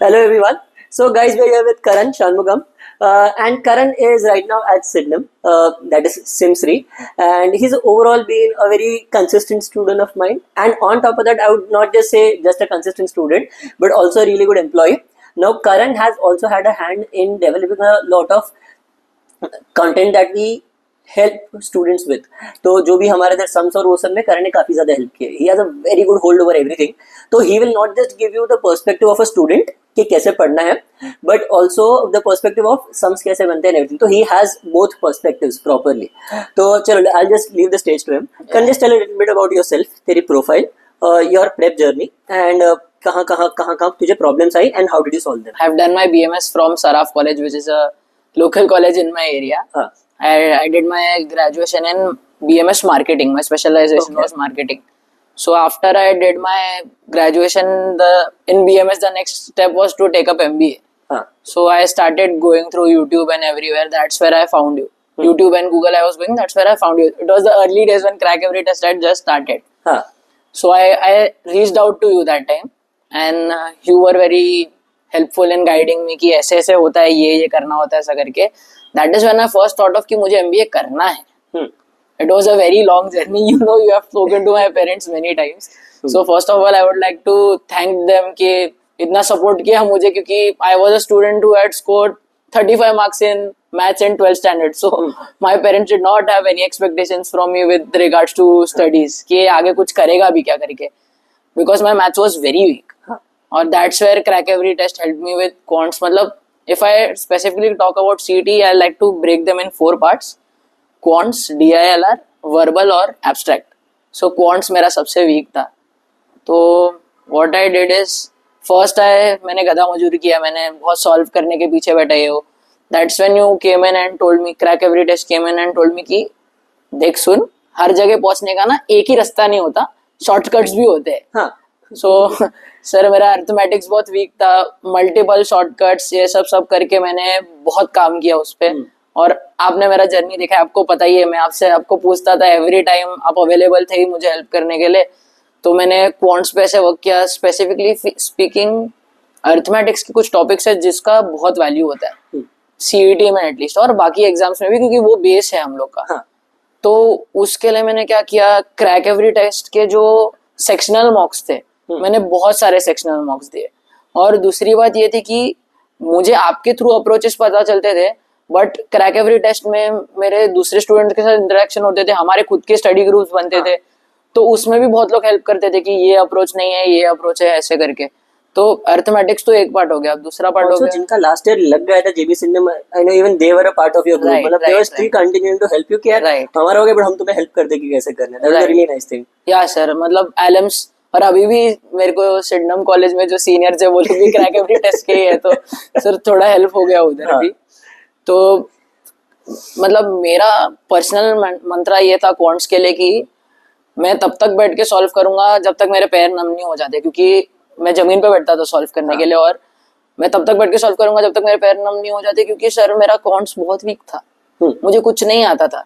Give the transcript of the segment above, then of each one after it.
Hello everyone. So guys, we are here with Karan Shanmugam, and Karan is right now at Sydenham, that is Simsri, and he's overall been a very consistent student of mine. And on top of that, I would not just say just a consistent student, but also a really good employee. Now, Karan has also had a hand in developing a lot of content that we help students with. तो जो भी हमारे इधर sums और वो सब में करण ने काफी ज्यादा हेल्प किया. He has a very good hold over everything. तो he will not just give you the perspective of a student कि कैसे पढ़ना है, but also the perspective of sums कैसे बनते हैं एवरीथिंग. तो he has both perspectives properly. तो चलो, I just leave the stage to him. Can just tell a little bit about yourself, तेरी profile, your prep journey, and कहाँ तुझे problems I and how did you solve them. I have done my BMS from Saraf College, which is a local college in my area. I did my graduation in BMS marketing. My specialization was marketing. So after I did my graduation in BMS, the next step was to take up MBA. So I started going through YouTube and everywhere. That's where I found you. YouTube and Google I was going. That's where I found you. It was the early days when Crack Every Test had just started. So I reached out to you that time, and you were very helpful in guiding me कि ऐसे ऐसे होता है, ये करना होता है, ऐसा करके. That is when I first thought of कि मुझे MBA करना है. It was a very long journey. You know, you have spoken to my parents many times. So first of all, I would like to thank them कि इतना support किया मुझे, क्योंकि I was a student who had scored 35 marks in maths in 12th standard. So my parents did not have any expectations from me with regards to studies कि आगे कुछ करेगा भी क्या करके, because my maths was very weak. और that's where Crack Every Test helped me with quants. मतलब if I specifically talk about CET, I like to break them in 4 parts: quants, DILR, verbal और abstract. So quants मेरा सबसे weak था. तो what I did is first मैंने गधा मजूरी किया, मैंने बहुत solve करने के पीछे बैठे हो. That's when you came in and told me, Crack Every Test came in and told me कि देख सुन, हर जगह पहुंचने का ना एक ही रास्ता नहीं होता, शॉर्टकट्स भी होते हैं. सो सर मेरा अर्थमेटिक्स बहुत वीक था, मल्टीपल शॉर्टकट्स ये सब करके मैंने बहुत काम किया उस पर. और आपने मेरा जर्नी देखा, आपको पता ही है, मैं आपको पूछता था एवरी टाइम, आप अवेलेबल थे ही मुझे हेल्प करने के लिए. तो मैंने क्वांट्स पे ऐसे वर्क किया. स्पेसिफिकली स्पीकिंग, अर्थमेटिक्स के कुछ टॉपिक्स है जिसका बहुत वैल्यू होता है CET में एटलीस्ट, और बाकी एग्जाम्स में भी, क्योंकि वो बेस है हम लोग का. तो उसके लिए मैंने क्या किया, क्रैक एवरी टेस्ट के जो सेक्शनल मॉक्स थे, मैंने बहुत सारे सेक्शनल मॉक्स दिए. और दूसरी बात ये थी कि मुझे आपके थ्रू अप्रोचेस पता चलते थे, बट क्रैक एवरी टेस्ट में मेरे दूसरे स्टूडेंट के साथ इंटरेक्शन होते थे, हमारे खुद के स्टडी ग्रुप्स बनते थे. तो उसमें भी बहुत लोग हेल्प करते थे कि ये अप्रोच नहीं है, ये अप्रोच है, ऐसे करके. तो अर्थमेटिक्स तो एक पार्ट हो गया. अब दूसरा पार्ट हो गया जिनका लास्ट ईयर लग गया था JB Singh, I know even they were a part of your group. मतलब they were still continuing to help you कि यार हमारा हो गया, बट हम तुम्हें हेल्प करते कि कैसे करना है. That was a really nice thing. या सर, मतलब एलएम्स, और अभी भी मेरे को सिडनम कॉलेज में जो सीनियर्स है वो लोग भी क्रैक एवरी टेस्ट के ही है, तो सर थोड़ा हेल्प हो गया उधर भी. तो मतलब मेरा पर्सनल मंत्रा ये था क्वांट्स के लिए कि मैं तब तक बैठ के सॉल्व करूंगा जब तक मेरे पैर नम नहीं हो जाते, क्योंकि मैं जमीन पे बैठता था सॉल्व करने के लिए, और मैं तब तक बैठ के सॉल्व करूंगा जब तक मेरे पैर नम नहीं हो जाते, क्योंकि सर मेरा क्वांट्स बहुत वीक था. मुझे कुछ नहीं आता था.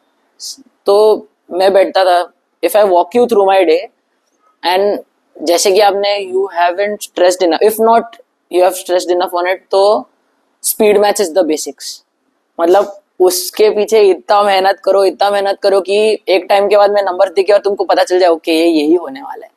तो मैं बैठता था. If I walk you through my day, and जैसे कि आपने you haven't stressed enough, if not you have stressed enough on it, तो speed match is the basics. मतलब उसके पीछे इतना मेहनत करो कि एक टाइम के बाद में नंबर दिखे और तुमको पता चल जाए ओके ये यही होने वाला है.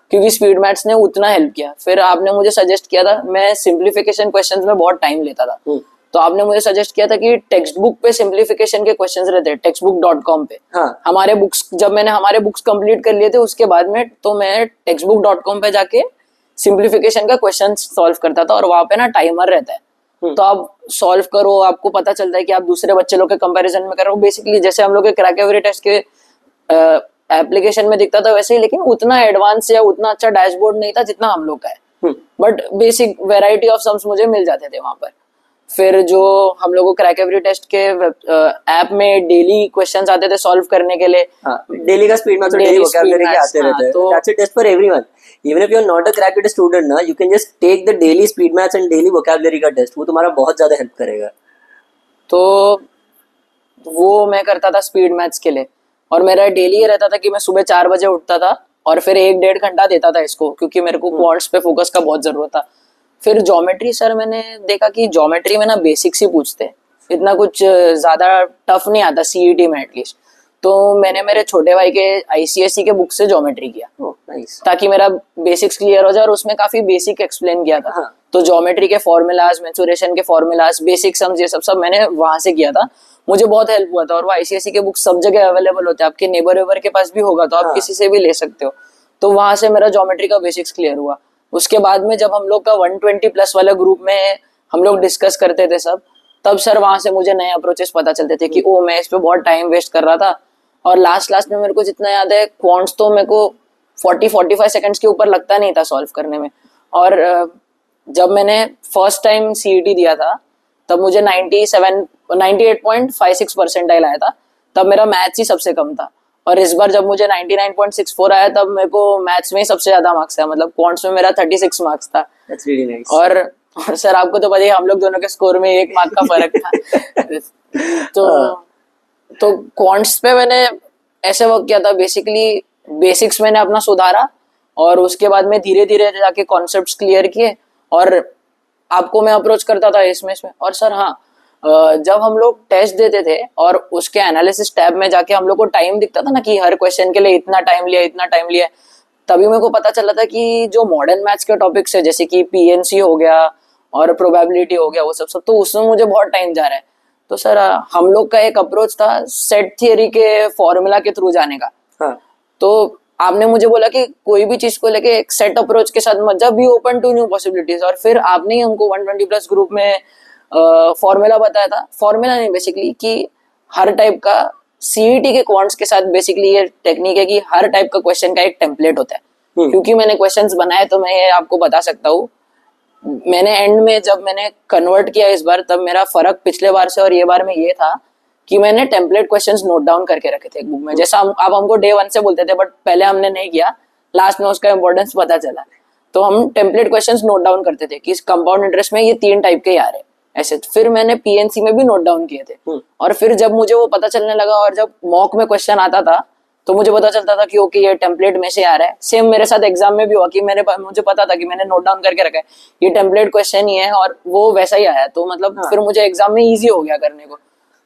क्योंकि स्पीड मैथ्स ने उतना हेल्प किया. फिर आपने मुझे सजेस्ट किया था, मैं सिंप्लीफिकेशन क्वेश्चंस में बहुत टाइम लेता था, तो आपने मुझे सजेस्ट किया था कि टेक्स्ट बुक पे सिंप्लीफिकेशन के क्वेश्चंस रहते हैं textbook.com पे. हमारे बुक्स, जब मैंने हमारे बुक्स कंप्लीट कर लिए थे उसके बाद में, तो मैं textbook.com पे जाके सिंप्लीफिकेशन का क्वेश्चन सॉल्व करता था, और वहां पे ना टाइमर रहता है. तो आप सॉल्व करो, आपको पता चलता है कि आप दूसरे बच्चे लोग के कंपैरिजन में कर रहे हो. बेसिकली जैसे हम लोग के क्रैक एवरी टेस्ट के एप्लीकेशन में दिखता था वैसे ही, लेकिन उतना एडवांस या उतना अच्छा डैशबोर्ड नहीं था जितना हम लोग का है. But basic variety of sums मुझे मिल जाते थे वहां पर. फिर जो हम लोगों को क्रैक एवरी टेस्ट के ऐप में डेली क्वेश्चंस आते थे सॉल्व करने के लिए. डेली का स्पीड मैथ्स, डेली वोकैबुलरी के आते रहते हैं. That's a test for everyone. Even if you're not a crack it student ना, you can just take the daily speed maths and daily vocabulary का टेस्ट. वो तुम्हारा बहुत ज्यादा हेल्प करेगा. तो वो मैं करता था स्पीड मैथ्स के लिए, और मेरा डेली ये रहता था कि मैं सुबह 4 बजे उठता था और फिर 1-1.5 घंटा देता था इसको, क्योंकि मेरे को क्वांट्स पे फोकस का बहुत जरूरत था. फिर ज्योमेट्री सर मैंने देखा कि ज्योमेट्री में ना बेसिक्स ही पूछते हैं, इतना कुछ ज्यादा टफ नहीं आता सीईटी में एटलीस्ट। तो मैंने मेरे छोटे भाई के आईसीएसई के बुक से ज्योमेट्री किया, नाइस। ताकि मेरा बेसिक्स क्लियर हो जाए, और उसमें काफी बेसिक एक्सप्लेन किया था। हाँ। तो ज्योमेट्री के फॉर्मूलाज, मेंसुरेशन के फॉर्मूलाज, बेसिक सम्स, ये सब मैंने वहां से किया था। मुझे बहुत हेल्प हुआ था। और वो आईसीएसई के बुक सब जगह अवेलेबल होते हैं, आपके नेबर वेबर के पास भी होगा तो आप किसी से भी ले सकते हो। तो वहां से मेरा ज्योमेट्री का बेसिक्स क्लियर हुआ। उसके बाद में जब हम लोग का 120+ वाले ग्रुप में हम लोग डिस्कस करते थे सब, तब सर वहां से मुझे नए अप्रोचेस पता चलते थे कि ओ मैं इस पे बहुत टाइम वेस्ट कर रहा था। और लास्ट में मेरे को जितना याद है, क्वांट्स तो मेरे को 40-45 सेकंड्स के ऊपर लगता नहीं था सॉल्व करने में। और जब मैंने फर्स्ट टाइम सीईटी दिया था तब मुझे 98.56 परसेंटाइल आया था। तब मेरा मैथ्स ही सबसे कम था। और इस बार जब मुझे 99.64 आया तब मेरे को मैथ्स में ही सबसे ज्यादा मार्क्स आया, मतलब क्वांट्स में मेरा 36 मार्क्स था। That's really nice. और सर आपको तो पता ही, हम लोग दोनों के स्कोर में 1 मार्क का फर्क था। तो क्वांट्स पे मैंने ऐसे वर्क किया था, बेसिकली बेसिक्स मैंने अपना सुधारा, और उसके बाद में धीरे धीरे जाके कॉन्सेप्ट्स क्लियर किए, और आपको मैं अप्रोच करता था इसमें। और सर हाँ, जब हम लोग टेस्ट देते थे और उसके एनालिसिस टैब में जाके हम लोग को टाइम दिखता था ना कि हर क्वेश्चन के लिए इतना टाइम लिया, तभी मेरे को पता चला था कि जो मॉडर्न मैथ्स के टॉपिक्स है, जैसे कि पीएनसी हो गया और प्रोबेबिलिटी हो गया, वो सब तो उसमें मुझे बहुत टाइम जा रहा है। तो सर हम लोग का एक अप्रोच था सेट थियरी के फॉर्मूला के थ्रू जाने का। हाँ। तो आपने मुझे बोला कि कोई भी चीज को लेके एक सेट अप्रोच के साथ मत जा, be open to new possibilities. और फिर आपने ही हमको 120+ ग्रुप में फॉर्मूला बताया था, फॉर्मूला नहीं बेसिकली, कि हर टाइप का सीईटी के क्वांट्स के साथ बेसिकली ये टेक्निक है कि हर टाइप का क्वेश्चन का एक टेम्पलेट होता है। क्योंकि मैंने क्वेश्चंस बनाए तो मैं ये आपको बता सकता हूँ, मैंने एंड में जब मैंने कन्वर्ट किया इस बार, तब मेरा फर्क पिछले बार से और ये बार में ये था कि मैंने टेम्पलेट क्वेश्चंस नोट डाउन करके रखे थे बुक में। जैसा आप हमको डे 1 से बोलते थे, बट पहले हमने नहीं किया, लास्ट में उसका इंपॉर्टेंस पता चला। तो हम टेम्पलेट क्वेश्चंस नोट डाउन करते थे कि कंपाउंड इंटरेस्ट में ये 3 टाइप के आ रहे ऐसे। फिर मैंने पीएनसी में भी नोट डाउन किए थे। और फिर जब मुझे वो पता चलने लगा और जब मॉक में क्वेश्चन आता था तो मुझे पता चलता था कि ओके ये टेम्पलेट में से आ रहा है। सेम मेरे साथ एग्जाम में भी हुआ कि मुझे पता था कि मैंने नोट डाउन करके रखा है ये टेम्पलेट क्वेश्चन ही है, और वो वैसा ही आया। तो मतलब फिर मुझे एग्जाम में इजी हो गया करने को।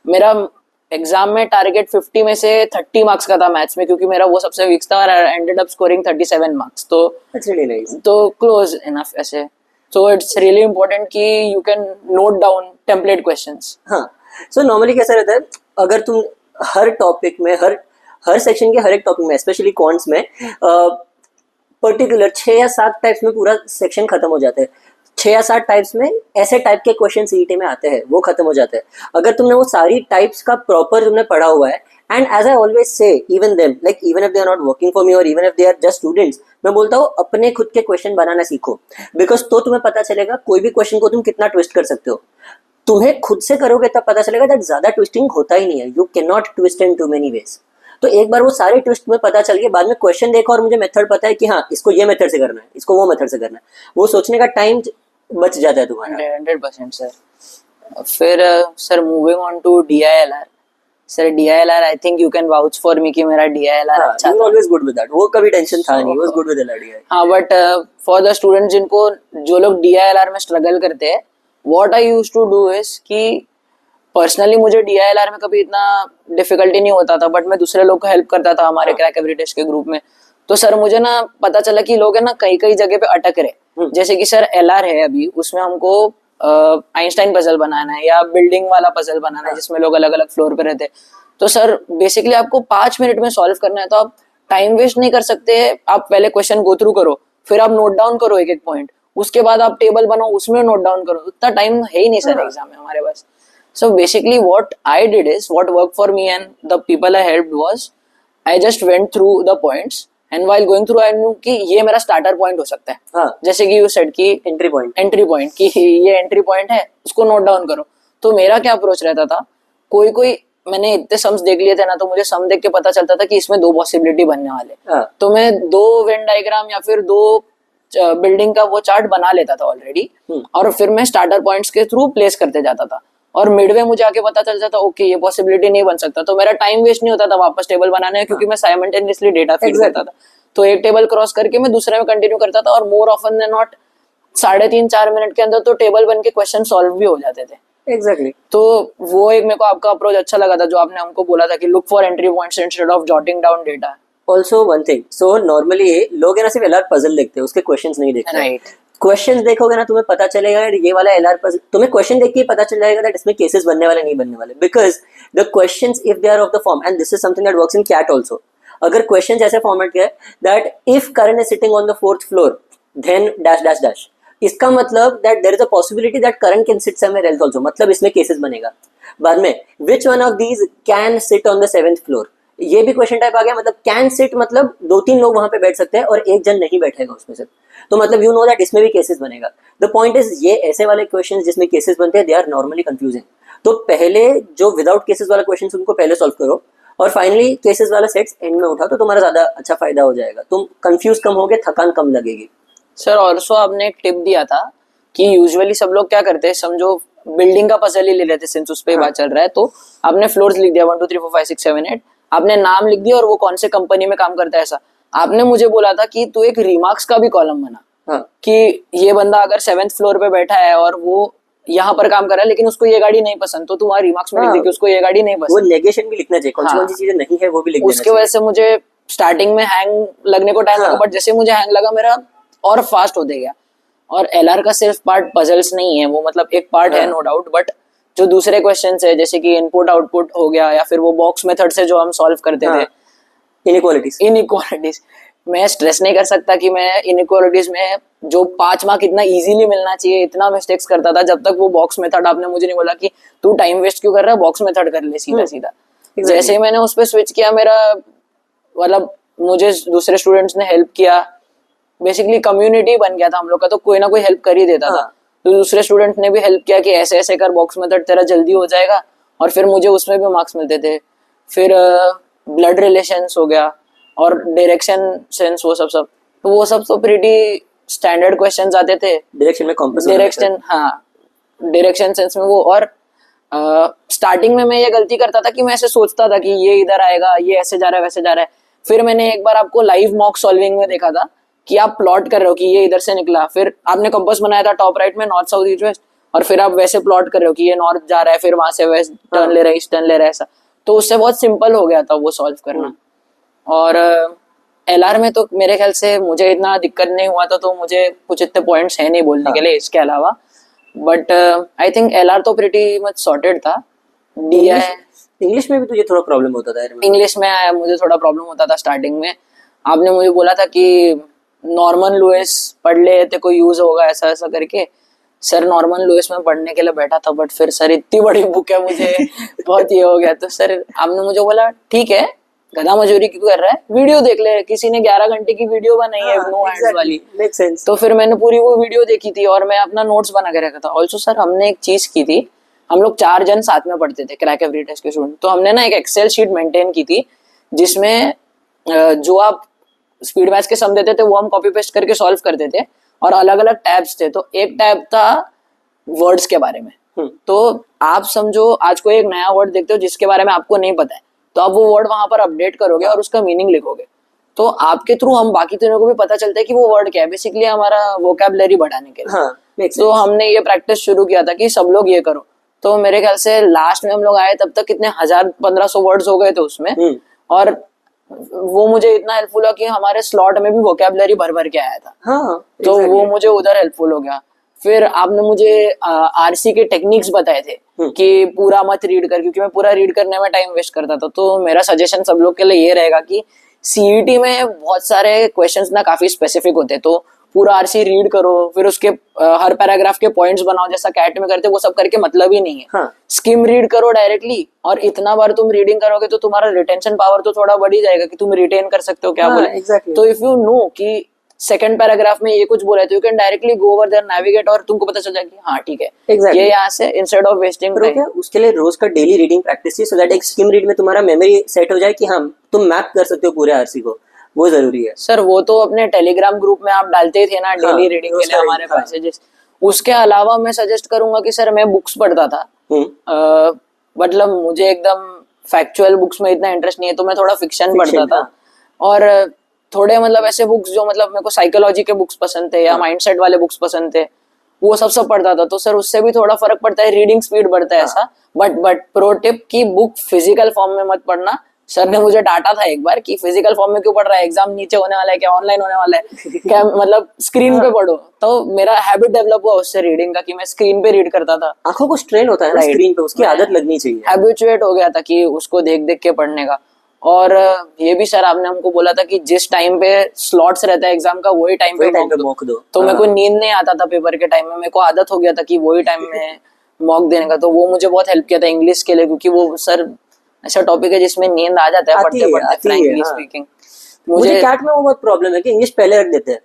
मेरा एग्जाम में टारगेट 50 में से 30 मार्क्स का था मैथ्स में, क्योंकि मेरा वो सबसे वीक था, और एंडेड अप स्कोरिंग 37 मार्क्स। तो really nice. तो क्लोज इनफ ऐसे। सो इट्स रियली इंपॉर्टेंट कि you can note down template questions. हाँ, सो नॉर्मली कैसा रहता है, अगर तुम हर टॉपिक में हर सेक्शन के हर एक टॉपिक में, स्पेशली क्वांट्स में पर्टिकुलर 6 या 7 टाइप्स में पूरा सेक्शन खत्म हो जाता है। 6 या 7 टाइप्स में ऐसे टाइप के क्वेश्चन सीईटी में आते हैं, वो खत्म हो जाते हैं। अगर तुमने वो सारी टाइप्स का प्रॉपर तुमने पढ़ा हुआ है, and as I always say, even them, like even if they are not working for me और even if they are just students, मैं बोलता हूँ अपने खुद के क्वेश्चन बनाना सीखो। बिकॉज तो तुम्हें पता चलेगा कोई भी क्वेश्चन को तुम कितना ट्विस्ट कर सकते हो। तुम्हें खुद से करोगे तब पता चलेगा दैट ज्यादा ट्विस्टिंग होता ही नहीं है। You can not twist in too many ways. तो एक बार वो सारे ट्विस्ट में पता चल गए, बाद में क्वेश्चन देखो और मुझे मेथड पता है कि हाँ इसको ये मेथड से करना है, इसको वो मेथड से करना है, वो सोचने का टाइम बच जाता है तुम्हारा। 100% सर। फिर sir moving on to DILR. Sir DILR I think you can vouch for me कि मेरा डीआईएलआर अच्छा था। ऑलवेज गुड विद दैट, वो कभी टेंशन था नहीं, वाज गुड विद एलआरडीआई। हाँ, बट फॉर द स्टूडेंट्स जिनको, जो लोग डीआईएलआर में स्ट्रगल करते हैं, what I used to do is कि पर्सनली मुझे डीआईएलआर में कभी इतना डिफिकल्टी नहीं होता था, बट मैं दूसरे लोग को हेल्प करता था हमारे क्रैक एवरी टेस्ट के ग्रुप में। तो सर मुझे ना पता चला कि लोग है ना कई जगह पे अटक रहे। जैसे कि सर एलआर है अभी, उसमें हमको आइंस्टाइन पजल बनाना है या बिल्डिंग वाला पजल बनाना है जिसमें लोग अलग अलग फ्लोर पे रहते हैं। तो सर बेसिकली आपको 5 मिनट में सॉल्व करना है, तो आप टाइम वेस्ट नहीं कर सकते। आप पहले क्वेश्चन गो थ्रू करो, फिर आप नोट डाउन करो एक पॉइंट, उसके बाद आप टेबल बनाओ, उसमें नोट डाउन करो। उतना टाइम है ही नहीं सर एग्जाम में हमारे पास। So basically what I did is, what worked for me and the people I helped was, I just went through the points and while going through I knew कि ये मेरा starter point हो सकता है। हाँ। जैसे कि you said कि entry point कि ये entry point है, उसको नोट डाउन करो। तो मेरा क्या अप्रोच रहता था, कोई मैंने इतने सम्स देख लिए थे ना, तो मुझे सम देख के पता चलता था कि इसमें 2 पॉसिबिलिटी बनने वाले। तो मैं 2 वेन डायग्राम या फिर 2 बिल्डिंग का वो चार्ट बना लेता था ऑलरेडी, और फिर मैं स्टार्टर पॉइंट्स के थ्रू प्लेस करते जाता था। और मिडवे मुझे आके पता चल जाता ओके ये पॉसिबिलिटी नहीं बन सकता, तो मेरा टाइम वेस्ट नहीं होता था वापस टेबल बनाने में, क्योंकि मैं साइमल्टेनियसली डेटा फीड करता था। तो एक टेबल क्रॉस करके मैं दूसरे में कंटिन्यू करता था, और more often than not 3.5-4 minute के अंदर तो टेबल बन के क्वेश्चन सॉल्व भी हो जाते थे। एग्जैक्टली। तो वो एक मेरे को आपका अप्रोच अच्छा लगा था, जो आपने हमको बोला था कि look for entry points instead of jotting down data. Also one thing, so normally लोग है ना सिर्फ एलआर पजल देखते हैं, उसके क्वेश्चंस नहीं देखते। राइट। क्वेश्चंस देखोगे ना तुम्हें पता चलेगा यार ये वाला एलआर पजल, तुम्हें क्वेश्चन देख के ही पता चल जाएगा दैट इसमें केसेस बनने वाले नहीं बनने वाले, because the questions if they are of the form, and this is something that works in CAT also, अगर क्वेश्चंस ऐसे फॉर्मेट के that if Karan is sitting on the 4th floor then dash dash dash, इसका मतलब that there is a possibility that Karan can sit somewhere else also, मतलब इसमें cases बनेगा। बाद में which one of these can sit on the 7th floor, ये भी question type आ गया। मतलब कैन सिट मतलब 2-3 लोग वहां पे बैठ सकते हैं और एक जन नहीं बैठेगा उसमें से, तो मतलब यू नो दैट इसमें भी केसेस बनेगा। द पॉइंट इज ये ऐसे वाले क्वेश्चंस जिसमें केसेस बनते हैं दे आर नॉर्मली कंफ्यूजिंग, तो पहले जो विदाउट केसेस वाला क्वेश्चन उनको पहले सॉल्व करो और फाइनली केसेस वाला सेट्स एंड में उठाओ, तो तुम्हारा ज्यादा अच्छा फायदा हो जाएगा, तुम कंफ्यूज कम होगे, थकान कम लगेगी। सर ऑल्सो आपने एक टिप दिया था कि यूजुअली सब लोग क्या करते हैं, समझो बिल्डिंग का पजल ही ले लेते, सिंस उस पे बात चल रहा है, तो आपने फ्लोर्स लिख दिया 1 2 3 4 5 6 7 8, आपने नाम लिख दिया और वो कौन से कंपनी में काम करता है ऐसा। आपने मुझे बोला था कि तू एक रिमार्क्स का भी कॉलम बना, कि ये बंदा अगर 7th फ्लोर पे बैठा है और वो यहाँ पर काम कर रहा है लेकिन उसको ये गाड़ी नहीं पसंद, तो तुम्हारा रिमार्क्स में लिख दे कि उसको ये गाड़ी नहीं पसंद। वो नेगेशन भी लिखना चाहिए, कौन सी चीजें नहीं है वो भी लिख देना उसके वजह से मुझे स्टार्टिंग में हैंग लगने को टाइम लगा, बट जैसे मुझे हैंग लगा मेरा और फास्ट होते गया। और एलआर का सिर्फ पार्ट पजल्स नहीं है, वो मतलब एक पार्ट है नो डाउट, बट जो दूसरे क्वेश्चंस है जैसे कि इनपुट आउटपुट हो गया, या फिर वो बॉक्स मेथड से जो हम सॉल्व करते थे, इनइक्वालिटीज, मैं स्ट्रेस नहीं कर सकता कि मैं इनइक्वालिटीज में जो 5 मार्क इतना इजीली मिलना चाहिए इतना मिस्टेक्स करता था, जब तक वो बॉक्स मेथड आपने मुझे नहीं बोला कि तू टाइम वेस्ट क्यों कर रहा है, बॉक्स मेथड कर ले सीधा सीधा। जैसे ही मैंने उस पर स्विच किया, मेरा मतलब मुझे दूसरे स्टूडेंट्स ने हेल्प किया, बेसिकली कम्युनिटी बन गया था हम लोग का, तो कोई ना कोई हेल्प कर ही देता था। तो दूसरे स्टूडेंट ने भी हेल्प किया कि ऐसे ऐसे कर, बॉक्स मेथड तेरा जल्दी हो जाएगा, और फिर मुझे उसमें भी मार्क्स मिलते थे। फिर ब्लड रिलेशंस हो गया और डायरेक्शन सेंस, वो सब तो वो सब तो प्रीटी स्टैंडर्ड क्वेश्चंस आते थे। डायरेक्शन में कॉम्पस, डायरेक्शन सेंस में वो। और स्टार्टिंग में मैं ये गलती करता था कि मैं ऐसे सोचता था कि ये इधर आएगा, ये ऐसे जा रहा है, वैसे जा रहा है। फिर मैंने एक बार आपको लाइव मॉक सॉल्विंग में देखा था कि आप प्लॉट कर रहे हो कि ये इधर से निकला, फिर आपने कंपास बनाया था टॉप राइट में नॉर्थ साउथ ईस्ट वेस्ट, और फिर आप वैसे प्लॉट कर रहे हो कि ये नॉर्थ जा रहा है, फिर वहां से वेस्ट टर्न ले रहा है, ईस्ट टर्न ले रहा है, ऐसा। तो उससे बहुत सिंपल हो गया था वो सॉल्व करना। और एलआर में तो मेरे ख्याल से मुझे इतना दिक्कत नहीं हुआ था, तो मुझे कुछ इतने पॉइंट्स है नहीं बोलने के लिए इसके अलावा। बट आई थिंक एलआर तो प्रीटी मच सॉर्टेड था। इंग्लिश में भी तुझे थोड़ा प्रॉब्लम होता था? इंग्लिश में मुझे थोड़ा प्रॉब्लम होता था स्टार्टिंग में। आपने मुझे बोला था कि नॉर्मन लुइस पढ़ ले, तेरे को यूज होगा ऐसा ऐसा करके। सर नॉर्मन लुइस में पढ़ने के लिए बैठा था, बट फिर सर इतनी बड़ी बुक है, मुझे बहुत ये हो गया। तो सर आपने मुझे बोला ठीक है, गधा मजूरी क्यों कर रहा है, वीडियो देख ले, किसी ने 11 घंटे की वीडियो बनाई है नो एड्स वाली। Make sense. तो फिर मैंने पूरी वो वीडियो देखी थी और मैं अपना नोट्स बना के रखा था। ऑल्सो सर हमने एक चीज की थी, हम लोग 4 जन साथ में पढ़ते थे क्रैक एवरी टेस्ट के स्टूडेंट। तो हमने ना एक एक्सेल शीट मेंटेन की थी जिसमें जो आप स्पीड मैच के सम देते थे वो हम कॉपी पेस्ट करके सॉल्व करते थे, और अलग अलग टैब्स थे। तो एक टैब था वर्ड्स के बारे में। तो आप समझो आज कोई एक नया वर्ड देखते हो जिसके बारे में आपको नहीं पता है, तो आप वो वर्ड वहां पर अपडेट करोगे और उसका मीनिंग लिखोगे, तो आपके थ्रू हम बाकी तीनों को भी पता चलता है कि वो वर्ड क्या है, बेसिकली हमारा वोकैबुलरी बढ़ाने के लिए। तो हमने ये प्रैक्टिस शुरू किया था कि सब लोग ये करो। तो मेरे ख्याल से लास्ट में हम लोग आए तब तक कितने 1000-1500 वर्ड्स हो गए थे उसमें, और वो मुझे इतना हेल्पफुल हुआ कि हमारे स्लॉट में भी वोकैबुलरी भर भर के आया था। तो वो मुझे उधर हेल्पफुल हो गया। फिर आपने मुझे आरसी के टेक्निक्स बताए थे कि पूरा मत रीड कर, क्योंकि मैं पूरा रीड करने में टाइम वेस्ट करता था। तो मेरा सजेशन सब लोग के लिए ये रहेगा कि सीईटी में बहुत सारे क्वेश्चंस ना काफी स्पेसिफिक होते हैं, तो पूरा आरसी रीड करो, फिर उसके हर पैराग्राफ के पॉइंट्स बनाओ जैसा कैट में करते, वो सब करके मतलब ही नहीं है। स्किम रीड करो डायरेक्टली, और इतना बार तुम रीडिंग करोगे तो तुम्हारा रिटेंशन पावर तो थोड़ा बढ़ ही जाएगा कि तुम रिटेन कर सकते हो क्या बोले। तो इफ यू नो कि सेकंड पैराग्राफ में ये कुछ बोला है तो you can directly go over there, navigate, और तुमको पता चल जाए कि हाँ ठीक है ये यहाँ से, इंस्टेड ऑफ वेस्टिंग टाइम। उसके लिए रोज का daily reading practice so that एक स्किम रीड में तुम्हारा मेमोरी सेट हो जाए कि हाँ तुम मैप कर सकते हो पूरे आरसी को, वो जरूरी है। सर वो तो अपने टेलीग्राम ग्रुप में आप डालते थे ना डेली रीडिंग के लिए हमारे मैसेजेस। उसके अलावा मैं सजेस्ट करूंगा कि सर मैं बुक्स पढ़ता था, मतलब मुझे एकदम फैक्चुअल बुक्स में इतना इंटरेस्ट नहीं है, तो मैं थोड़ा फिक्शन पढ़ता था, और थोड़े मतलब ऐसे बुक्स जो मतलब मेरे को साइकोलॉजी के बुक्स पसंद थे या माइंडसेट वाले बुक्स पसंद थे, वो सब पढ़ता था। तो सर उससे भी थोड़ा फर्क पड़ता है, रीडिंग स्पीड बढ़ता है ऐसा। बट प्रो टिप की बुक फिजिकल फॉर्म में मत पढ़ना। सर ने मुझे डांटा था एक बार कि फिजिकल फॉर्म में क्यों पढ़ रहा है, एग्जाम नीचे होने वाला है क्या, ऑनलाइन होने वाला है क्या, मतलब स्क्रीन पे पढ़ो। तो मेरा हैबिट डेवलप हुआ उससे रीडिंग का कि मैं स्क्रीन पे रीड करता था। आंखों को स्ट्रेन होता है ना स्क्रीन पे, उसकी आदत लगनी चाहिए। हैबिचुएट हो गया था कि उसको देख देख के पढ़ने का। और ये भी सर आपने हमको बोला था कि जिस टाइम पे स्लॉट्स रहता है एग्जाम का वही टाइम पे मॉक दो। तो मेरे को नींद नहीं आता था पेपर के टाइम में, मेरे को आदत हो गया था कि वही टाइम में मॉक देने का। तो वो मुझे बहुत हेल्प किया था इंग्लिश के लिए, क्योंकि वो सर ऐसा टॉपिक है जिसमें नींद आ जाता है पढ़ते पढ़ते, फ्रैंकली स्पीकिंग। मुझे कैट में वो बहुत प्रॉब्लम है कि इंग्लिश पहले रख देते हैं।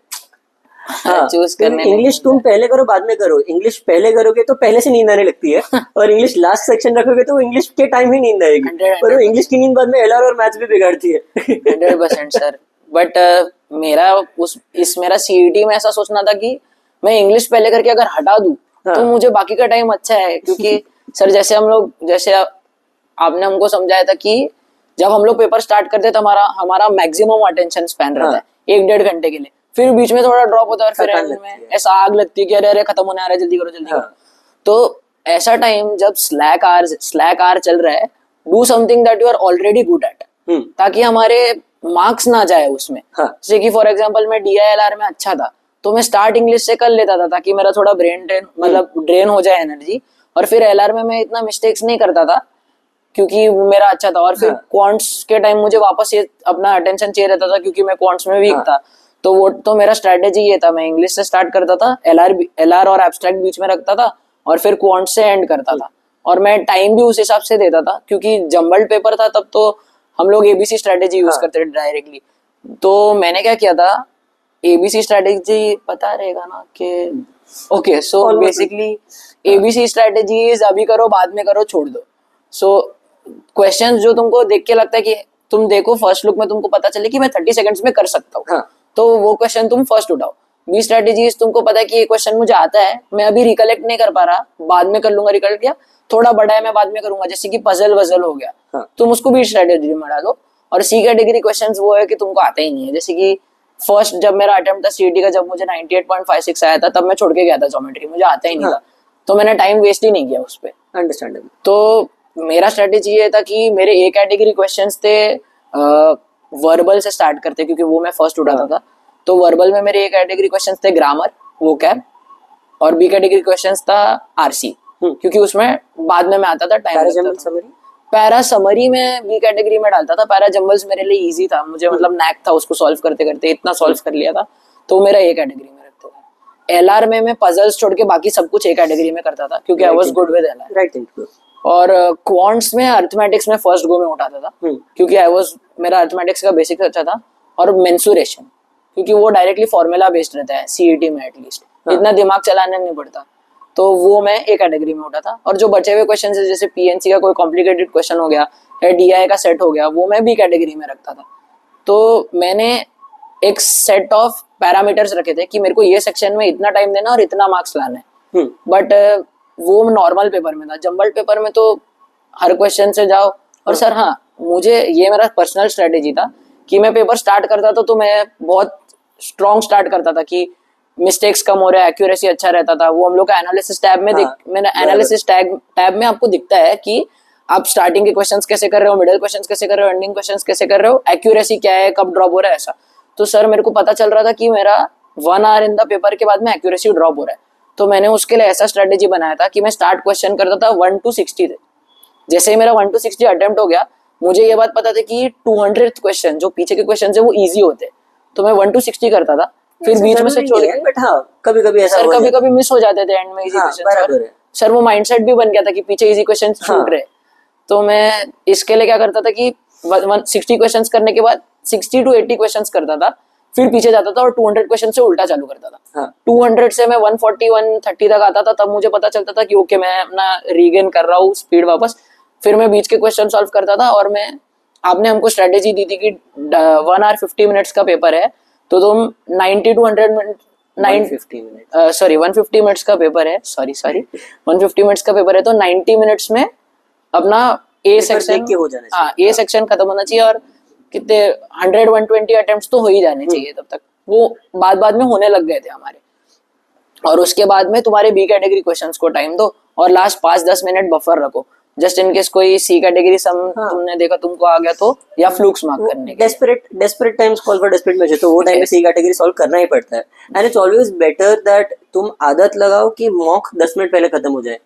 चूज करने इंग्लिश तुम पहले करो बाद में करो, इंग्लिश पहले करोगे तो पहले से नींद आने लगती है और इंग्लिश लास्ट सेक्शन रखोगे तो इंग्लिश के टाइम ही नींद आएगी, पर वो इंग्लिश की नींद बाद में एलआर और मैथ्स भी बिगाड़ती है। 100% सर। बट मेरा सीईटी में ऐसा सोचना था कि मैं इंग्लिश पहले करके अगर हटा दूं तो मुझे बाकी का टाइम अच्छा है। क्योंकि सर जैसे आपने हमको समझाया था कि जब हम लोग पेपर स्टार्ट करते तो हमारा मैक्सिमम अटेंशन स्पैन रहता है 1-1.5 घंटे के लिए, फिर बीच में थोड़ा ड्रॉप होता है और फिर एंड में ऐसा आग लगती है कि अरे खत्म होने आ रहा है, जल्दी करो जल्दी करो। तो ऐसा टाइम जब स्लैक आवर चल रहा है, do something that you are already good at, ताकि हमारे मार्क्स ना जाए उसमें। जैसे कि फॉर एग्जांपल मैं DILR में अच्छा था तो मैं स्टार्ट इंग्लिश से कर लेता था ताकि मेरा थोड़ा ब्रेन ड्रेन हो जाए एनर्जी, और फिर LR में मैं इतना मिस्टेक्स नहीं करता था क्योंकि मेरा अच्छा था। और फिर क्वांट्स के टाइम मुझे वापस ये अपना अटेंशन चाहिए रहता था क्योंकि मैं क्वांट्स में वीक था। तो वो तो मेरा स्ट्रेटेजी ये था, मैं इंग्लिश से स्टार्ट करता था, LR और एब्स्ट्रैक्ट बीच में रखता था और फिर क्वांट्स से एंड करता था। और मैं टाइम भी उस हिसाब से देता था क्योंकि जम्बल्ड पेपर था तब, तो हम लोग ABC स्ट्रेटेजी यूज करते थे डायरेक्टली। तो मैंने क्या किया था, ABC स्ट्रेटेजी पता रहेगा ना कि okay, so basically ABC strategy अभी करो बाद में करो छोड़ दो। सो क्वेश्चन जो तुमको देख के लगता है कि तुम देखो फर्स्ट लुक में तुमको पता चले कि मैं 30 सेकंड्स में कर सकता हूँ, तो वो क्वेश्चन तुम फर्स्ट उठाओ। B स्ट्रेटेजीज तुमको पता है कि ये क्वेश्चन मुझे आता है, मैं अभी रिकलेक्ट नहीं कर पा रहा, बाद में कर लूंगा रिकलेक्ट, या थोड़ा बड़ा है मैं बाद में करूंगा, जैसे कि पजल वजल हो गया, तुम उसको B स्ट्रेटेजी में डालो। और C कैटेगरी क्वेश्चंस वो है कि तुमको आता ही नहीं है। जैसे कि फर्स्ट जब मेरा अटेम्प्ट था CET का, जब मुझे 98.56 आया था तब मैं छोड़ के गया था ज्योमेट्री, मुझे आता ही नहीं था, तो मैंने टाइम वेस्ट ही नहीं किया उस पर। अंडरस्टैंडेबल। तो मेरा स्ट्रेटेजी ये था कि मेरे A कैटेगरी क्वेश्चंस थे वर्बल से स्टार्ट करते क्योंकि वो मैं फर्स्ट उठाता था। तो वर्बल में मेरे A कैटेगरी क्वेश्चंस थे ग्रामर, वोकैब, और B कैटेगरी क्वेश्चंस था RC क्योंकि उसमें बाद में मैं आता था टाइम। पैरा समरी में B कैटेगरी में डालता था, पैरा जंबल्स मेरे लिए इजी था, मुझे मतलब नैक था उसको सॉल्व करते करते, इतना सॉल्व कर लिया था, तो मेरा A कैटेगरी में रखते थे। LR में मैं पजल्स छोड़ के बाकी सब कुछ A कैटेगरी में करता था क्योंकि I was good with LR। Right. और क्वांट्स में अरिथमेटिक्स में फर्स्ट गो में उठाता था क्योंकि मेरा अरिथमेटिक्स का बेसिक अच्छा था, और मेंसुरेशन क्योंकि वो डायरेक्टली फॉर्मूला बेस्ड रहता है CET में, एटलीस्ट इतना दिमाग चलाना नहीं पड़ता, तो वो मैं A कैटेगरी में उठा था। और जो बचे हुए क्वेश्चन है जैसे PNC का कोई कॉम्प्लिकेटेड क्वेश्चन हो गया या DI का सेट हो गया, वो मैं B कैटेगरी में रखता था। तो मैंने एक सेट ऑफ पैरामीटर्स रखे थे कि मेरे को ये सेक्शन में इतना टाइम देना और इतना मार्क्स लाना है। बट वो नॉर्मल पेपर में था, जंबल्ड पेपर में तो हर क्वेश्चन से जाओ। और सर हाँ, मुझे ये मेरा पर्सनल स्ट्रेटेजी था कि मैं पेपर स्टार्ट करता था तो मैं बहुत स्ट्रॉन्ग स्टार्ट करता था कि मिस्टेक्स कम हो रहा है, एक्यूरेसी अच्छा रहता था। वो हम लोग का एनालिसिस टैब में मैंने एनालिसिस टैब में आपको दिखता है कि आप स्टार्टिंग के क्वेश्चंस कैसे कर रहे हो, मिडिल क्वेश्चंस कैसे कर रहे हो, एंडिंग क्वेश्चंस कैसे कर रहे हो, एक्यूरेसी क्या है, कब ड्रॉप हो रहा है, ऐसा। तो सर मेरे को पता चल रहा था कि मेरा 1 आवर इन द पेपर के बाद में एक्यूरेसी ड्रॉप हो रहा है, तो मैंने उसके लिए ऐसा स्ट्रेटेजी बनाया था कि मैं स्टार्ट क्वेश्चन करता था 1 to 60 थे। जैसे ही मेरा 1 to 60 अटेम्प्ट हो गया, मुझे ये बात पता थी कि 200th क्वेश्चन जो पीछे के क्वेश्चन है वो इजी होते, तो मैं 1 to 60 करता था, फिर बीच में से छोड़ के। बट हाँ, कभी-कभी ऐसा सर कभी-कभी मिस हो जाते थे एंड में इजी क्वेश्चन। सर वो माइंडसेट भी बन गया था कि पीछे इजी क्वेश्चन छूट रहे, तो मैं इसके लिए क्या करता था कि 60 क्वेश्चंस करने के बाद 60 to 80 क्वेश्चंस करता था, फिर पीछे जाता था और 200 क्वेश्चन से उल्टा चालू करता था। 200 से मैं 140 130 तक आता था, तब मुझे पता चलता था कि ओके मैं अपना रीगेन कर रहा हूँ स्पीड वापस। फिर मैं बीच के क्वेश्चन सॉल्व करता था, और आपने हमको स्ट्रेटेजी दी थी कि 1 hour 50 minutes का पेपर है, तो तुम 90 to 100 मिनट 150 मिनट्स का पेपर है, सॉरी 150 मिनट्स का पेपर है, तो 90 मिनट्स में अपना A सेक्शन खत्म होना चाहिए और कितने 100-120 अटेम्प्ट्स तो हो ही जाने चाहिए तब तक, वो बाद में होने लग गए थे हमारे। और उसके बाद में तुम्हारे बी कैटेगरी क्वेश्चंस को टाइम दो और लास्ट 5-10 मिनट बफर रखो, जस्ट इन केस कोई सी कैटेगरी सम तुमने देखा तुमको आ गया तो, या फ्लूक्स मार्क करने के desperate times call for desperate measure, तो वो टाइम पे सी कैटेगरी सॉल्व करना ही पड़ता है। And it's always better that तुम आदत लगाओ कि मॉक 10 मिनट पहले खत्म हो जाए,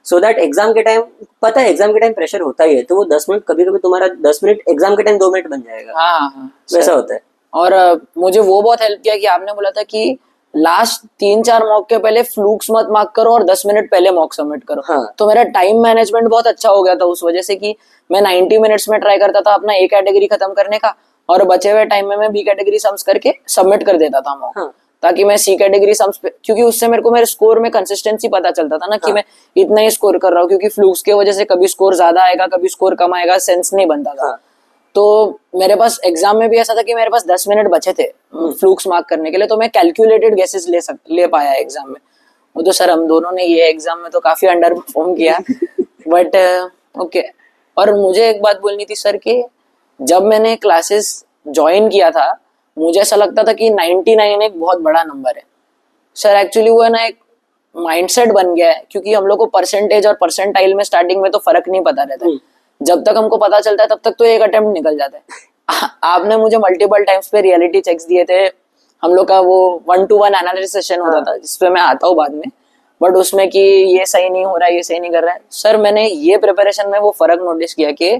सो दैट एग्जाम के टाइम, पता है एग्जाम के टाइम प्रेशर होता ही है, तो वो 10 मिनट कभी कभी तुम्हारा 10 मिनट एग्जाम के टाइम 2 मिनट बन जाएगा। हाँ वैसा होता है। और मुझे वो बहुत हेल्प किया कि आपने बोला था कि लास्ट 3-4 मॉक के पहले फ्लूक्स मत मार्क करो और 10 मिनट पहले मॉक सबमिट करो। हाँ। तो मेरा टाइम मैनेजमेंट बहुत अच्छा हो गया था उस वजह से कि मैं 90 मिनट्स में ट्राई करता था अपना ए कैटेगरी खत्म करने का, और बचे हुए टाइम में मैं बी कैटेगरी सम्स करके सबमिट कर देता था मॉक। हाँ। ताकि मैं सी कैटेगरी सम्स पे, क्योंकि उससे मेरे को मेरे स्कोर में कंसिस्टेंसी पता चलता था ना कि मैं इतना ही स्कोर कर रहा हूँ, क्योंकि फ्लूक्स की वजह से कभी स्कोर ज्यादा आएगा कभी स्कोर कम आएगा, सेंस नहीं बनता था। तो मेरे पास एग्जाम में भी ऐसा था कि मेरे पास 10 मिनट बचे थे फ्लूक्स मार्क करने के लिए, तो मैं कैलकुलेटेड गेसेस ले पाया एग्जाम में। वो तो सर हम दोनों ने ये एग्जाम में तो काफी अंडर परफॉर्म किया बट ओके। और मुझे एक बात बोलनी थी सर कि जब मैंने क्लासेस ज्वाइन किया था मुझे ऐसा लगता था कि 99 एक बहुत बड़ा नंबर है सर। एक्चुअली वो है ना एक माइंडसेट बन गया है, क्योंकि हम लोग को परसेंटेज और परसेंटाइल में स्टार्टिंग में तो फर्क नहीं पता रहता है, जब तक हमको पता चलता है तब तक तो एक अटेम्प्ट निकल जाता है। आपने मुझे मल्टीपल टाइम्स पे रियलिटी चेक्स दिए थे, हम लोग का वो 1-to-1 एनालिसिस सेशन होता था जिसपे मैं आता हूँ बाद में, बट उसमें कि ये सही नहीं हो रहा है, ये सही नहीं कर रहा है सर। मैंने ये प्रिपरेशन में वो फर्क नोटिस किया कि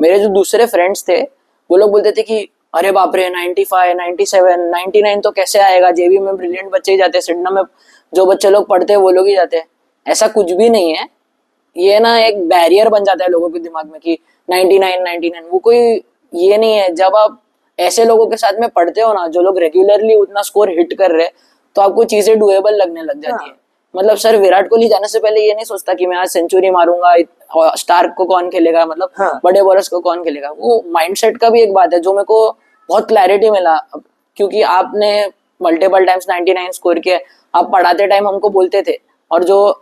मेरे जो दूसरे फ्रेंड्स थे वो लोग बोलते थे कि अरे बाप रे 95, 97, 99 तो कैसे आएगा, जेबी में ब्रिलियंट बच्चे ही जाते हैं, सिडना में जो बच्चे लोग पढ़ते हैं वो लोग ही जाते हैं। ऐसा कुछ भी नहीं है, ये ना एक बैरियर बन जाता है लोगों के दिमाग में कि 99 वो कोई ये नहीं है। जब आप ऐसे लोगों के साथ में पढ़ते हो ना जो लोग रेगुलरली उतना स्कोर हिट कर रहे, तो आपको चीजें डुएबल लगने लग जाती है। मतलब सर विराट कोहली जाने से पहले ये नहीं सोचता कि मैं आज सेंचुरी मारूंगा, स्टार्क को कौन खेलेगा, मतलब बड़े बॉलर्स को कौन खेलेगा। वो माइंडसेट का भी एक बात है जो मेरे को बहुत क्लैरिटी मिला, क्योंकि आपने मल्टीपल टाइम्स 99 स्कोर किया, आप पढ़ाते टाइम हमको बोलते थे, और जो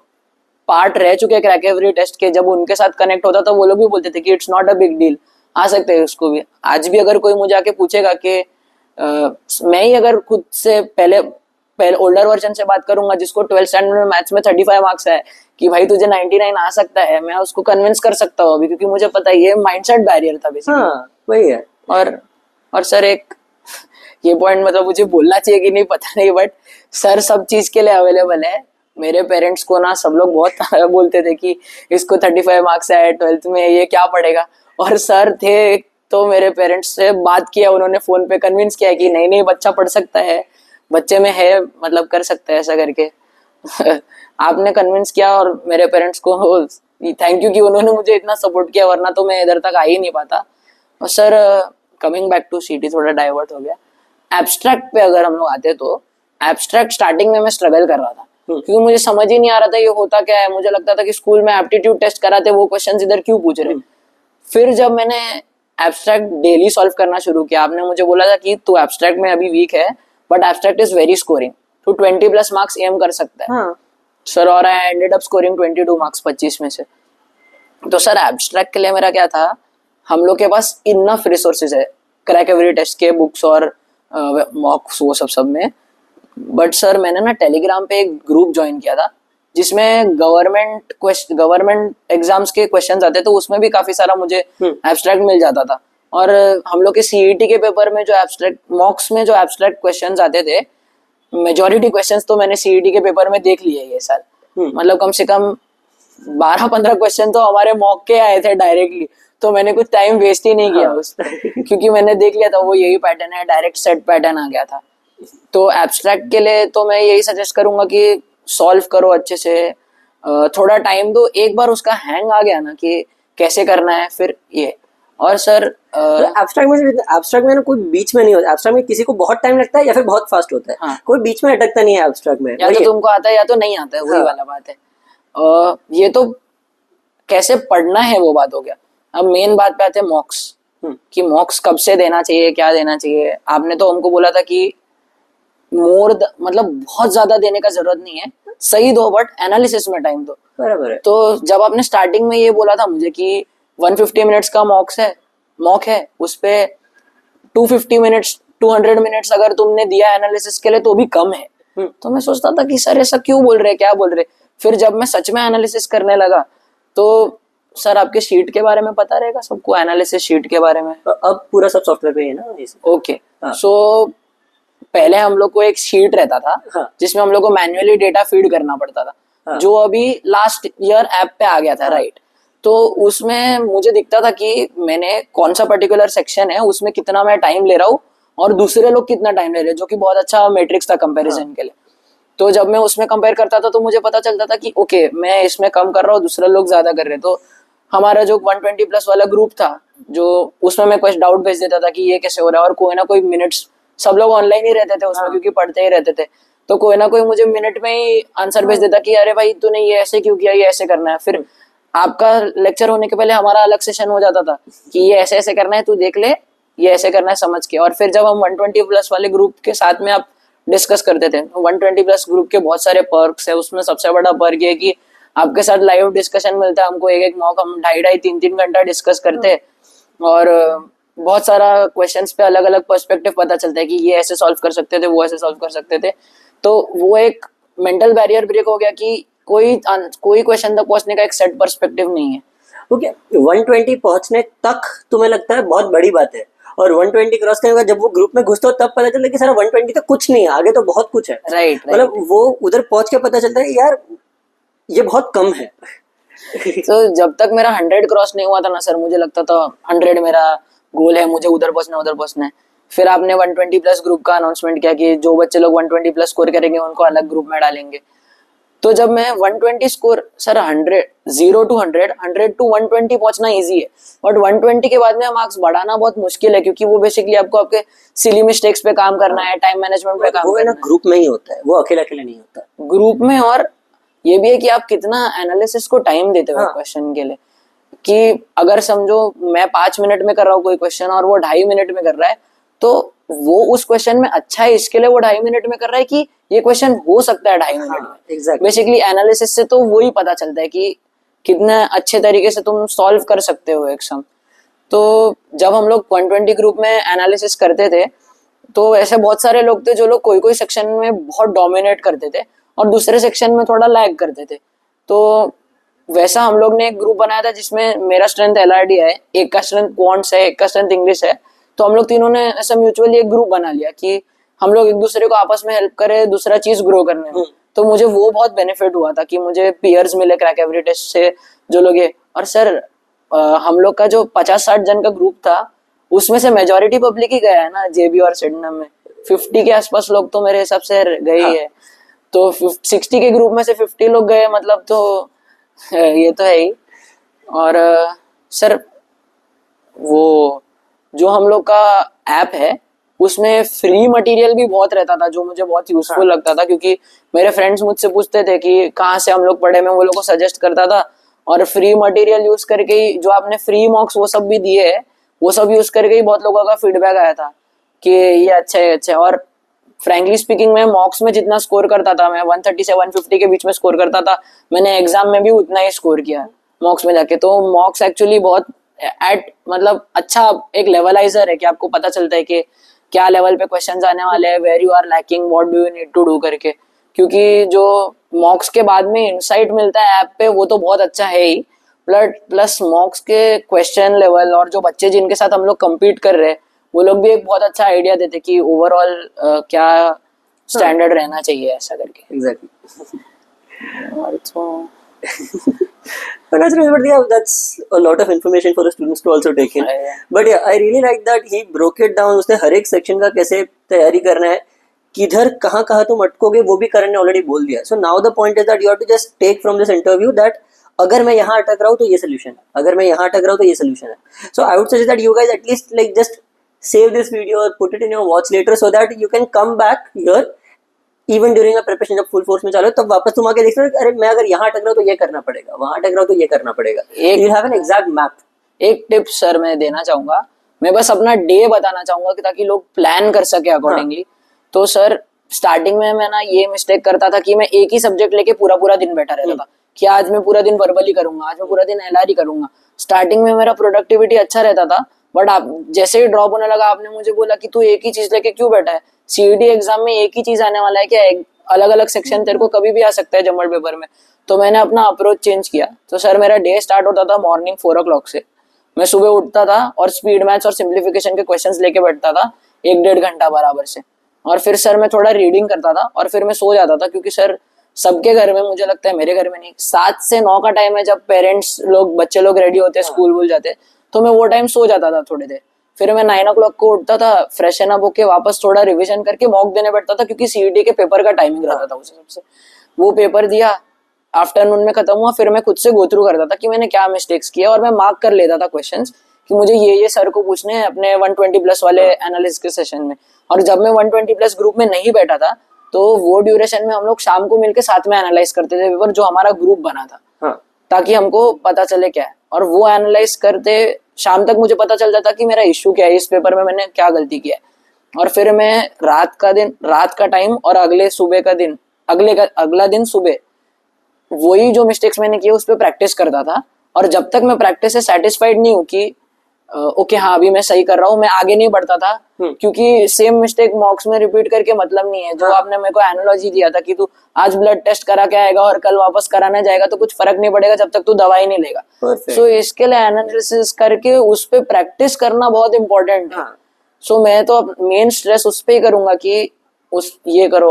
पार्ट रह चुके क्रैक एवरी टेस्ट के जब उनके साथ कनेक्ट होता था वो लोग भी बोलते थे कि it's not a big deal, आ सकते हैं उसको भी। आज भी अगर कोई मुझे आके पूछेगा कि मैं ही अगर खुद से पहले ओल्डर वर्जन से बात करूंगा जिसको 12th स्टैंडर्ड में मैथ्स में 35 मार्क्स है कि भाई तुझे 99 आ सकता है, मैं उसको कन्विंस कर सकता हूँ अभी, क्योंकि मुझे पता है ये माइंडसेट बैरियर था बेसिकली। वही है। और सर एक ये पॉइंट मतलब मुझे बोलना चाहिए कि नहीं पता नहीं, बट सर सब चीज के लिए अवेलेबल है। मेरे पेरेंट्स को ना सब लोग बहुत बोलते थे कि इसको 35 मार्क्स है 12th में, ये क्या पढ़ेगा, और सर थे तो मेरे पेरेंट्स से बात किया, उन्होंने फोन पे कन्विंस किया कि नहीं बच्चा पढ़ सकता है, बच्चे में है, मतलब कर सकता है ऐसा करके। आपने कन्विंस किया और मेरे पेरेंट्स को थैंक यू कि उन्होंने मुझे इतना सपोर्ट किया, वरना तो मैं इधर तक आ ही नहीं पाता। और सर कमिंग बैक टू सीटी, थोड़ा डाइवर्ट हो गया। एब्स्ट्रैक्ट पे अगर हम लोग आते तो एब्स्ट्रैक्ट स्टार्टिंग में मैं स्ट्रगल कर रहा था क्योंकि मुझे समझ ही नहीं आ रहा था ये होता क्या है। मुझे लगता था कि स्कूल में एप्टीट्यूड टेस्ट कराते वो क्वेश्चंस इधर क्यों पूछ रहे। फिर जब मैंने एब्स्ट्रैक्ट डेली सॉल्व करना शुरू किया, आपने मुझे बोला था कि तू एब्स्ट्रैक्ट में अभी वीक है but abstract is very scoring, तू 20+ मार्क्स एम कर सकता है। सर और I ended up scoring 22 marks 25 में से। तो सर एब्स्ट्रैक्ट के लिए मेरा क्या था, हम लोग के पास इनफ रिसोर्सेज है क्रैक एवरी टेस्ट के, बुक्स और मॉक्स वो सब में। बट सर मैंने ना टेलीग्राम पे एक ग्रुप ज्वाइन किया था जिसमें गवर्नमेंट एग्जाम्स के क्वेश्चंस आते, तो उसमें भी काफी सारा मुझे एब्स्ट्रैक्ट मिल जाता था। और हम लोग के सीईटी के पेपर में जो एब्स्ट्रैक्ट मॉक्स में जो एब्स्ट्रैक्ट क्वेश्चंस आते थे, मेजॉरिटी क्वेश्चंस तो मैंने सीईटी के पेपर में देख लिए ये साल। मतलब कम से कम 12-15 क्वेश्चन तो हमारे मॉक के आए थे डायरेक्टली, तो मैंने कुछ टाइम वेस्ट ही नहीं किया उस पर क्योंकि मैंने देख लिया था वो यही पैटर्न है, डायरेक्ट सेट पैटर्न आ गया था। तो एब्स्ट्रैक्ट के लिए तो मैं यही सजेस्ट करूंगा कि सॉल्व करो अच्छे से, थोड़ा टाइम दो, एक बार उसका हैंग आ गया ना कि कैसे करना है फिर ये। और सर एब्स्ट्रैक्ट में ना कोई बीच में नहीं होता। एब्स्ट्रैक्ट में किसी को बहुत टाइम लगता है या फिर बहुत फास्ट होता है। हाँ। कोई बीच में अटकता नहीं है एब्स्ट्रैक्ट में, या तो तुमको आता है या तो नहीं आता है, वही वाला बात है। ये तो कैसे पढ़ना है वो बात हो गया। अब मेन बात पे आते हैं मॉक्स, कि मॉक्स कब से देना चाहिए, क्या देना चाहिए। आपने तो हमको बोला था कि मतलब बहुत ज्यादा देने का जरूरत नहीं है, सही दो बट एनालिसिस में टाइम दो। बराबर है। तो जब आपने स्टार्टिंग में ये बोला था मुझे कि 150 मिनट्स का मॉक है, उस पे 250 मिनट्स 200 मिनट्स अगर तुमने दिया एनालिसिस के लिए तो भी कम है। तो मैं सोचता था कि सर ऐसा क्यों बोल रहे, क्या बोल रहे। फिर जब मैं सच में एनालिसिस करने लगा तो सर आपके शीट के बारे में पता रहेगा सबको, एनालिसिस शीट के बारे में। अब पूरा सब सॉफ्टवेयर पे है ना। ओके, सो पहले हम लोग को एक शीट रहता था, हाँ, जिसमें हम लोग को मैन्युअली डेटा फीड करना पड़ता था, हाँ, जो अभी लास्ट ईयर ऐप पे आ गया था, राइट। तो उसमें मुझे दिखता था कि मैंने कौन सा पर्टिकुलर सेक्शन है उसमें कितना मैं टाइम ले रहा हूँ और दूसरे लोग कितना टाइम ले रहे हैं, जो कि बहुत अच्छा मैट्रिक्स था कंपैरिजन के लिए। तो जब मैं उसमें कंपेयर करता था तो मुझे पता चलता था कि ओके मैं इसमें कम कर रहा हूँ, दूसरे लोग ज्यादा कर रहे हैं। तो हमारा जो 120+ वाला ग्रुप था, जो उसमें मैं कुछ डाउट भेज देता था कि ये कैसे हो रहा है, और कोई ना कोई मिनट्स, सब लोग ऑनलाइन ही रहते थे उसमें क्योंकि पढ़ते ही रहते थे, तो कोई ना कोई मुझे मिनट में ही आंसर भेज देता कि अरे भाई तूने ये ऐसे क्यों किया, ये ऐसे करना है। फिर आपका लेक्चर होने के पहले हमारा अलग सेशन हो जाता था कि ये ऐसे ऐसे करना है, तू देख ले, ये ऐसे करना है समझ के। और फिर जब हम 120+ वाले ग्रुप के साथ में आप डिस्कस करते थे, 120+ ग्रुप के बहुत सारे पर्क्स है। उसमें सबसे बड़ा पर्क ये कि आपके साथ लाइव डिस्कशन मिलता है हमको, एक मॉक हम 2.5-3 घंटा डिस्कस करते हैं, और बहुत सारा क्वेश्चंस पे अलग अलग पर्सपेक्टिव पता चलता है कि ये ऐसे सॉल्व कर सकते थे, वो ऐसे सॉल्व कर सकते थे। तो वो एक मेंटल बैरियर ब्रेक हो गया कि कोई क्वेश्चन तक पहुंचने का एक सेट पर्सपेक्टिव नहीं है। ओके, 120 पहुंचने तक तुम्हें लगता है बहुत बड़ी बात है, और 120 क्रॉस करने के बाद जब वो ग्रुप में घुसते हो तब पता चलता है कि सारा 120 तो कुछ नहीं है, आगे तो बहुत कुछ है। राइट, मतलब वो उधर पहुंच के पता चलता है यार ये बहुत कम है। तो जब तक मेरा 100 क्रॉस नहीं हुआ था ना सर, मुझे लगता था 100 मेरा गोल है, मुझे उधर पहुंचना है। फिर आपने 120+ ग्रुप का अनाउंसमेंट किया कि जो बच्चे लोग 120+ स्कोर करेंगे उनको अलग ग्रुप में डालेंगे। तो जब मैं 120 स्कोर, सर 100 0 to 100 100 to 120 पहुंचना इजी है, बट 120 के बाद में मार्क्स बढ़ाना बहुत मुश्किल है, क्योंकि वो बेसिकली आपको आपके सिली मिस्टेक्स पे काम करना है, टाइम मैनेजमेंट पे काम करना है। ग्रुप में ही होता है, वो अकेले अकेले नहीं होता ग्रुप में। और ये भी है कि आप कितना एनालिसिस को टाइम देते हो क्वेश्चन के लिए, कि अगर समझो मैं 5 मिनट में कर रहा हूँ कोई क्वेश्चन और वो 2.5 मिनट में कर रहा है, तो वो उस क्वेश्चन में अच्छा है इसके लिए वो 2.5 मिनट में कर रहा है कि ये क्वेश्चन हो सकता है 2.5 मिनट में। exactly. बेसिकली एनालिसिस से तो वही पता चलता है कि कितना अच्छे तरीके से तुम सॉल्व कर सकते हो एक सम। तो जब हम लोग 120 ग्रुप में एनालिसिस करते थे तो ऐसे बहुत सारे लोग थे जो लोग कोई सेक्शन में बहुत डोमिनेट करते थे और दूसरे सेक्शन में थोड़ा लैग करते थे। तो वैसा हम लोग ने एक ग्रुप बनाया था जिसमें मेरा स्ट्रेंथ LRD है, एक का स्ट्रेंथ क्वांट्स है, एक का स्ट्रेंथ इंग्लिश है। तो हम लोग तीनों ने ऐसा म्यूचुअली एक ग्रुप बना लिया कि हम लोग एक दूसरे को आपस में हेल्प करें दूसरा चीज ग्रो करने में। तो मुझे वो बहुत बेनिफिट हुआ था कि मुझे पीयर्स मिले क्रैक एवरी टेस्ट से जो लोग है। और सर हम लोग का जो 50-60 जन का ग्रुप था उसमें से मेजोरिटी पब्लिक ही गया है ना JB और सिडनम में। 50 के आसपास लोग तो मेरे हिसाब से गए ही है। तो 60 के ग्रुप में से 50 लोग गए, मतलब तो ये तो है ही। और सर वो जो हम लोग का ऐप है उसमें फ्री मटेरियल भी बहुत रहता था जो मुझे बहुत यूजफुल लगता था, क्योंकि मेरे फ्रेंड्स मुझसे पूछते थे कि कहाँ से हम लोग पढ़े, मैं वो लोग को सजेस्ट करता था। और फ्री मटेरियल यूज करके ही जो आपने फ्री मॉक्स वो सब भी दिए है, वो सब यूज करके ही बहुत लोगों का फीडबैक आया था कि ये अच्छा है अच्छा है। और फ्रैंकली स्पीकिंग मैं मॉक्स में जितना स्कोर करता था, मैं 130 से 150 के बीच में स्कोर करता था, मैंने एग्जाम में भी उतना ही स्कोर किया मॉक्स में जाके। तो मॉक्स एक्चुअली बहुत मतलब अच्छा एक लेवलाइजर है कि आपको पता चलता है कि क्या लेवल पे क्वेश्चंस आने वाले हैं, where you are lacking, what do you need to do करके। क्योंकि जो मॉक्स के बाद में इनसाइट मिलता है ऐप पे वो तो बहुत अच्छा है ही, प्लस मॉक्स के क्वेश्चन लेवल और जो बच्चे जिनके साथ हम लोग कम्पीट कर रहे हैं वो लोग भी एक बहुत अच्छा आइडिया देते कि ओवरऑल क्या स्टैंडर्ड रहना चाहिए ऐसा करके। Exactly. But that's a lot of information for the students to also take in. But yeah, I really like that he broke it down. उसने हर एक सेक्शन का कैसे तैयारी करना है, किधर कहाँ कहाँ तुम अटकोगे वो भी करण ने ऑलरेडी बोल दिया। So now the point is that you have to just take from this interview that अगर मैं यहाँ अटक रहा हूँ तो ये सोल्यूशन है, अगर मैं यहाँ अटक रहा हूँ तो ये सोल्यूशन है। So I would suggest that you guys at least like just save this video or put it in your watch later so that you can come back here even during preparation. जब full force में चालू तब वापस तुम आके देख रहे हो अरे मैं अगर यहाँ अटक रहा हूँ तो ये करना पड़ेगा, वहां अटक रहा हूँ तो ये करना पड़ेगा। You have an exact map. एक टिप सर मैं देना चाहूंगा, मैं बस अपना डे बताना चाहूंगा कि ताकि लोग प्लान कर सके अकॉर्डिंगली। तो सर स्टार्टिंग में मैं ना ये मिस्टेक करता था कि मैं एक ही सब्जेक्ट लेके पूरा दिन बैठा रहता था कि आज मैं पूरा दिन वर्बली करूंगा, आज मैं पूरा दिन LRE करूंगा। स्टार्टिंग में मेरा प्रोडक्टिविटी अच्छा रहता था, बट आप जैसे ही ड्रॉप होने लगा आपने मुझे बोला कि तू एक ही चीज लेके क्यों बैठा है, सीईटी एग्जाम में एक ही चीज आने वाला है क्या, अलग अलग सेक्शन तेरे को कभी भी आ सकता है जमल पेपर में। तो मैंने अपना अप्रोच चेंज किया। तो सर मेरा डे स्टार्ट होता था मॉर्निंग 4 o'clock से। मैं सुबह उठता था और स्पीड मैथ्स और सिंप्लीफिकेशन के क्वेश्चंस लेके बैठता था 1-1.5 घंटा बराबर से। और फिर सर मैं थोड़ा रीडिंग करता था और फिर मैं सो जाता था, क्योंकि सर सबके घर में, मुझे लगता है मेरे घर में नहीं, 7 से 9 का टाइम है जब पेरेंट्स लोग, बच्चे लोग रेडी होते हैं, स्कूल वूल जाते, तो मैं वो टाइम सो जाता था थोड़ी देर। फिर मैं 9 o'clock को उठता था, फ्रेशन अप होके वापस थोड़ा रिविजन करके मॉक देने बैठता था, क्योंकि सीईटी के पेपर का टाइमिंग रहता था उस हिसाब से। वो पेपर दिया, आफ्टरनून में खत्म हुआ, फिर मैं खुद से गो थ्रू करता था कि मैंने क्या मिस्टेक्स किया, और मैं मार्क कर लेता था क्वेश्चंस कि मुझे ये सर को पूछने हैं अपने 120+ वाले एनालिसिस के सेशन में। और जब मैं 120+ ग्रुप में नहीं बैठा था तो वो ड्यूरेशन में हम लोग शाम को मिलके साथ में एनालाइज करते थे पेपर, जो हमारा ग्रुप बना था, ताकि हमको पता चले क्या है। और वो एनालाइज करते शाम तक मुझे पता चल जाता कि मेरा इश्यू क्या है, इस पेपर में मैंने क्या गलती किया है। और फिर मैं रात का टाइम और अगला दिन सुबह वही जो मिस्टेक्स मैंने किए उस पर प्रैक्टिस करता था। और जब तक मैं प्रैक्टिस से सेटिस्फाइड नहीं हूँ कि ओके हाँ अभी मैं सही कर रहा हूँ, मैं आगे नहीं बढ़ता था। क्योंकि सेम मिस्टेक मॉक्स में रिपीट करके मतलब नहीं है। जो आपने मेरे को एनालॉजी दिया था कि तू आज ब्लड टेस्ट करा के आएगा और कल वापस कराने जाएगा तो कुछ फर्क नहीं पड़ेगा जब तक तू दवाई नहीं लेगा। सो इसके लिए एनालिसिस करके उस पर प्रैक्टिस करना बहुत इंपॉर्टेंट है। सो मैं तो मेन स्ट्रेस उस पर ही करूंगा कि ये करो।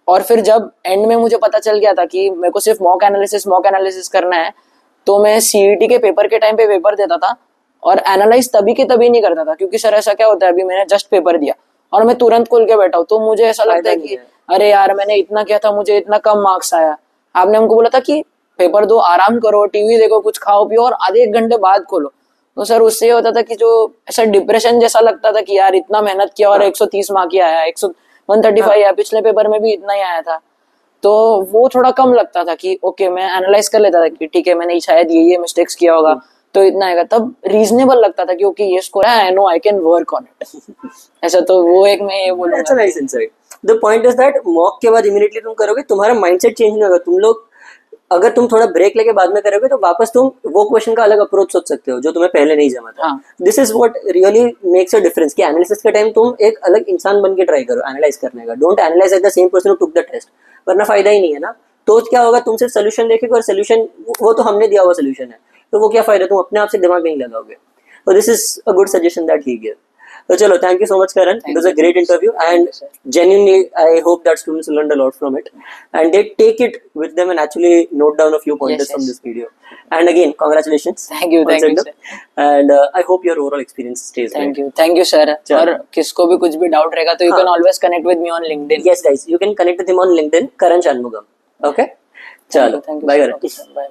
और फिर जब एंड में मुझे पता चल गया था कि मेरे को सिर्फ मॉक एनालिसिस करना है, तो मैं सीईटी के पेपर के टाइम पे पेपर देता था और एनालाइज तभी के तभी नहीं करता था। क्योंकि सर ऐसा क्या होता है, अभी मैंने जस्ट पेपर दिया और मैं तुरंत खोल के बैठा हूँ, तो मुझे ऐसा लगता है कि अरे यार मैंने इतना किया था, मुझे इतना कम मार्क्स आया। आपने हमको बोला था कि पेपर दो, आराम करो, टीवी देखो, कुछ खाओ पियो और आधे 1 घंटे बाद खोलो। तो सर उससे ये होता था कि जो ऐसा डिप्रेशन जैसा लगता था कि यार इतना मेहनत किया और 130 मार्क ही आया, 135 आया, पिछले पेपर में भी इतना ही आया था। तो वो थोड़ा कम लगता था कि ओके मैं एनालाइज कर लेता था कि ठीक है मैंने शायद ये मिस्टेक्स किया होगा तो इतना आएगा, तब रीजनेबल लगता था कि ओके ये स्कोर है, I know I can work on it. ऐसा तो वो एक मैं ये बोलूंगा। That's a nice insight. The point is that mock के बाद इमीडिएटली तुम करोगे, तुम्हारा माइंडसेट चेंज नहीं होगा। तुम लोग अगर तुम थोड़ा ब्रेक लेके बाद में करोगे तो वापस तुम वो क्वेश्चन का अलग अप्रोच सोच सकते हो जो तुम्हें पहले नहीं जमा था। This is what really makes a difference कि एनालिसिस के टाइम तुम एक अलग इंसान बन के ट्राई करो एनालाइज करने का। Don't analyse as the same person who took the test, वरना फायदा ही नहीं है ना। तो क्या होगा, तुम सिर्फ सोल्यूशन देखेगे और सोल्यूशन वो तो हमने दिया हुआ सोल्यूशन है, तो वो क्या फायदा, तुम अपने आप से दिमाग नहीं लगाओगे। तो this is a good suggestion that he give. So chalo, thank you so much Karan. It was a great interview and genuinely I hope that students learned a lot from it and they take it with them and actually note down a few pointers from this video. And again, congratulations. Thank you sir. And I hope your overall experience stays great. Thank you sir. और किसको भी कुछ भी doubt रहेगा तो you can always connect with me on LinkedIn. Yes guys, you can connect with him on LinkedIn, Karan Shanmugam. Okay? Chalo, bye Karan. Bye.